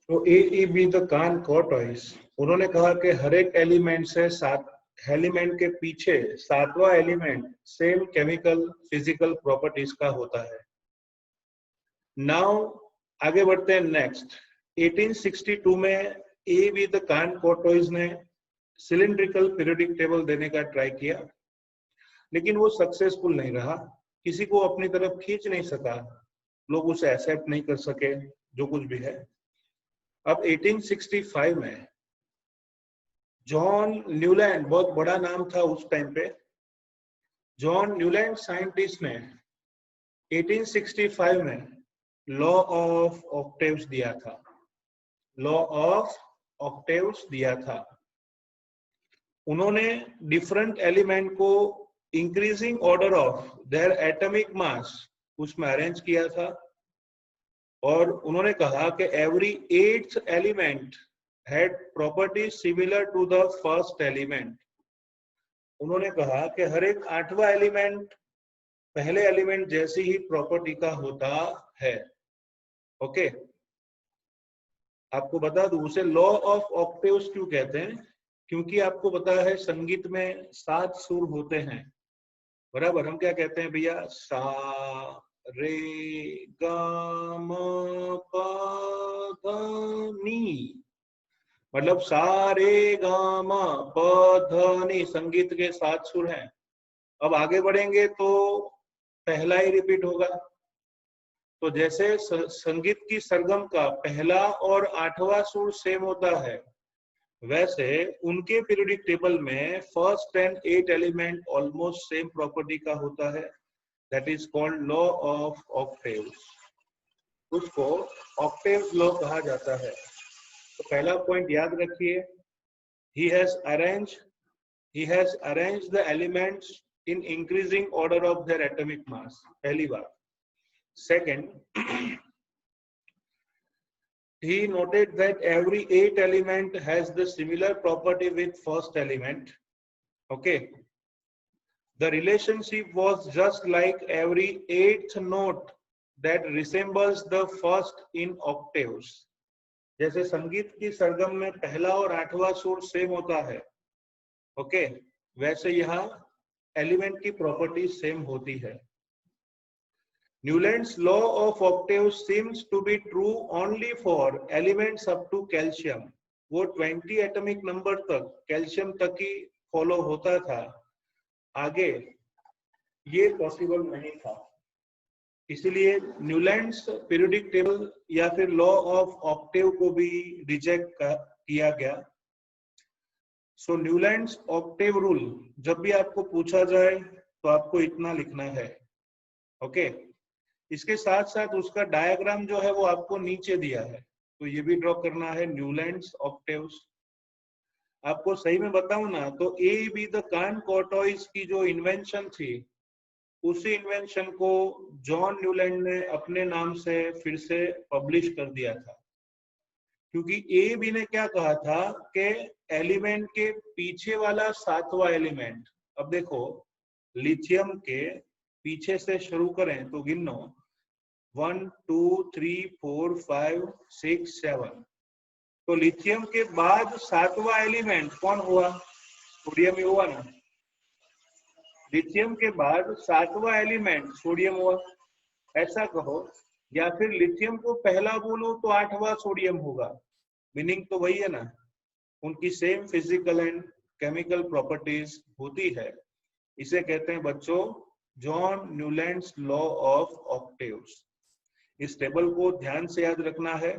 तो AEB the कान कॉर्टॉइस, उन्होंने कहा कि हर एक एलिमेंट से एलिमेंट के पीछे सातवां element same chemical physical properties का होता है। नाउ आगे बढ़ते हैं नेक्स्ट। 1862 में AEB द कान कॉर्टॉइस ने सिलिंड्रिकल पीरियोडिक टेबल देने का ट्राई किया, लेकिन वो सक्सेसफुल नहीं रहा, किसी को अपनी तरफ खींच नहीं सका, लोग उसे एक्सेप्ट नहीं कर सके जो कुछ भी है। अब 1865 में जॉन न्यूलैंड, बहुत बड़ा नाम था उस टाइम पे, जॉन न्यूलैंड साइंटिस्ट ने 1865 में लॉ ऑफ ऑक्टेव्स दिया था। लॉ ऑफ ऑक्टेव्स दिया था। उन्होंने डिफरेंट एलिमेंट को increasing order of their atomic mass उसमें अरेंज किया था, और उन्होंने कहा कि every 8th element had property similar to the first element. उन्होंने कहा कि हर एक 8वां एलिमेंट पहले एलिमेंट जैसी ही प्रॉपर्टी का होता है। ओके, आपको बता दूं उसे लॉ ऑफ ऑक्टेव्स क्यों कहते हैं, क्योंकि आपको पता है संगीत में 7 सुर होते हैं, बराबर। हम क्या कहते हैं भैया, सा रे गा मा पा धा नी, मतलब सा रे गा मा पा धा नी संगीत के 7 सुर हैं। अब आगे बढ़ेंगे तो पहला ही रिपीट होगा। तो जैसे संगीत की सरगम का पहला और 8वां सुर सेम होता है, वैसे उनके पीरियोडिक टेबल में first and 8 element almost same property का होता है। That is called law of octaves. उसको ऑक्टेव्स लॉ कहा जाता है। तो पहला पॉइंट याद रखिए, he has arranged the elements in increasing order of their atomic mass, पहली बात। Second, he noted that every 8 element has the similar property with first element. Okay, the relationship was just like every 8th note that resembles the first in octaves. जैसे संगीत की सरगम में पहला और 8वां सुर same होता है, ओके, वैसे यहाँ एलिमेंट की प्रॉपर्टी सेम होती है। Newland's law of octaves seems to be true only for elements up to calcium. वो 20 एटॉमिक नंबर तक कैल्शियम तक ही फॉलो होता था, आगे ये पॉसिबल नहीं था। इसलिए न्यूलैंड्स पीरियोडिक टेबल या फिर लॉ ऑफ ऑक्टेव को भी रिजेक्ट किया गया। सो न्यूलैंड्स ऑक्टेव रूल, जब भी आपको पूछा जाए तो आपको इतना लिखना है। ओके, इसके साथ साथ उसका डायग्राम जो है वो आपको नीचे दिया है, तो ये भी ड्रॉ करना है न्यूलैंड्स ऑक्टेव्स। आपको सही में बताऊं ना तो AEB द कान कॉर्टॉइस की जो इन्वेंशन थी, उसी इन्वेंशन को जॉन न्यूलैंड ने अपने नाम से फिर से पब्लिश कर दिया था। क्योंकि AEB ने क्या कहा था कि एलिमेंट के पीछे वाला 7वां एलिमेंट, अब देखो लिथियम के पीछे से शुरू करें तो गिनो 1 2 3 4 5 6 7, तो लिथियम के बाद 7वां एलिमेंट कौन हुआ, सोडियम ही हुआ ना। लिथियम के बाद 7वां एलिमेंट सोडियम हुआ, ऐसा कहो, या फिर लिथियम को पहला बोलो तो 8वां सोडियम होगा, मीनिंग तो वही है ना, उनकी same physical and chemical properties होती है। इसे कहते हैं बच्चों John Newlands law of octaves. इस टेबल को ध्यान से याद रखना है,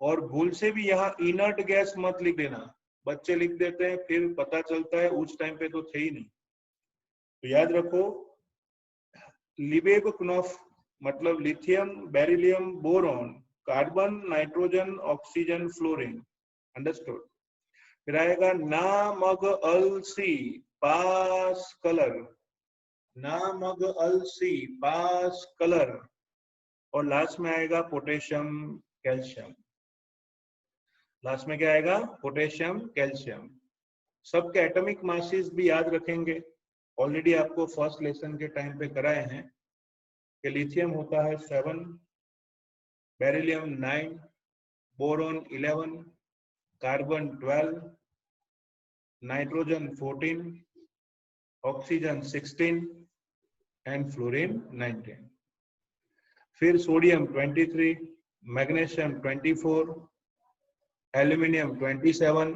और भूल से भी यहाँ इनर्ट गैस मत लिख देना, बच्चे लिख देते हैं फिर पता चलता है उस टाइम पे तो थे ही नहीं। तो याद रखो लिबेब-क्नॉफ मतलब lithium, beryllium, boron, carbon, nitrogen, oxygen, fluorine, understood. फिर आएगा ना मग अल सी पास कलर, ना मग अल सी पास कलर, और लास्ट में आएगा पोटेशियम कैल्शियम। लास्ट में क्या आएगा, पोटेशियम कैल्शियम। सबके एटॉमिक मासेस भी याद रखेंगे, ऑलरेडी आपको फर्स्ट लेसन के टाइम पे कराए हैं कि लिथियम होता है 7, beryllium 9, boron 11, carbon 12, nitrogen 14, oxygen 16 and fluorine 19. फिर sodium 23, magnesium 24, aluminium 27,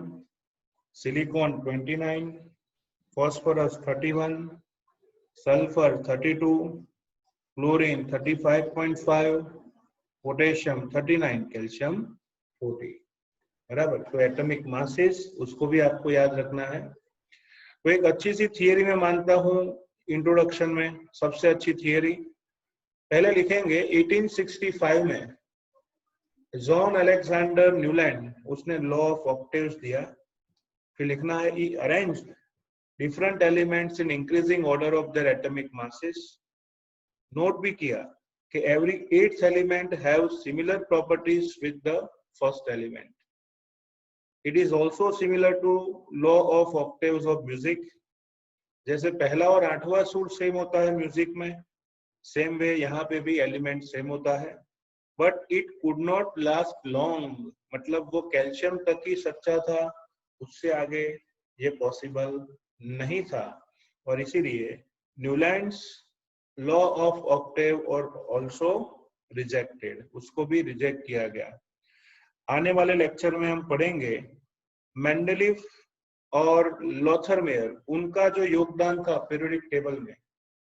silicon 29, phosphorus 31, sulphur 32, chlorine 35.5, potassium 39, calcium 40. बराबर. तो एटॉमिक मासेस उसको भी आपको याद रखना है. तो एक अच्छी सी थियरी में मानता हूं इंट्रोडक्शन में, सबसे अच्छी थियरी पहले लिखेंगे 1865 में जॉन अलेक्जेंडर न्यूलैंड उसने लॉ ऑफ ऑक्टेव्स दिया. फिर लिखना है ही arranged different elements in increasing order of their atomic masses. Note भी किया कि every 8th element have similar properties with the first element. It is also similar to law of octaves of music. जैसे पहला और 8वां सुर same होता है music में, सेम वे यहाँ पे भी एलिमेंट सेम होता है. But it could not last long, मतलब वो कैल्शियम तक ही सच्चा था, उससे आगे ये पॉसिबल नहीं था. और इसीलिए न्यूलैंड्स लॉ ऑफ ऑक्टेव और ऑल्सो रिजेक्टेड, उसको भी रिजेक्ट किया गया. आने वाले लेक्चर में हम पढ़ेंगे मेंडलीफ और लॉथरमेयर, उनका जो योगदान था पीरियोडिक टेबल में,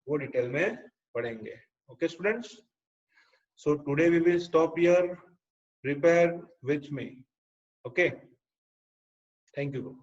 वो डिटेल में पढ़ेंगे. Okay students, so today we will stop here. Prepare with me. Okay, thank you.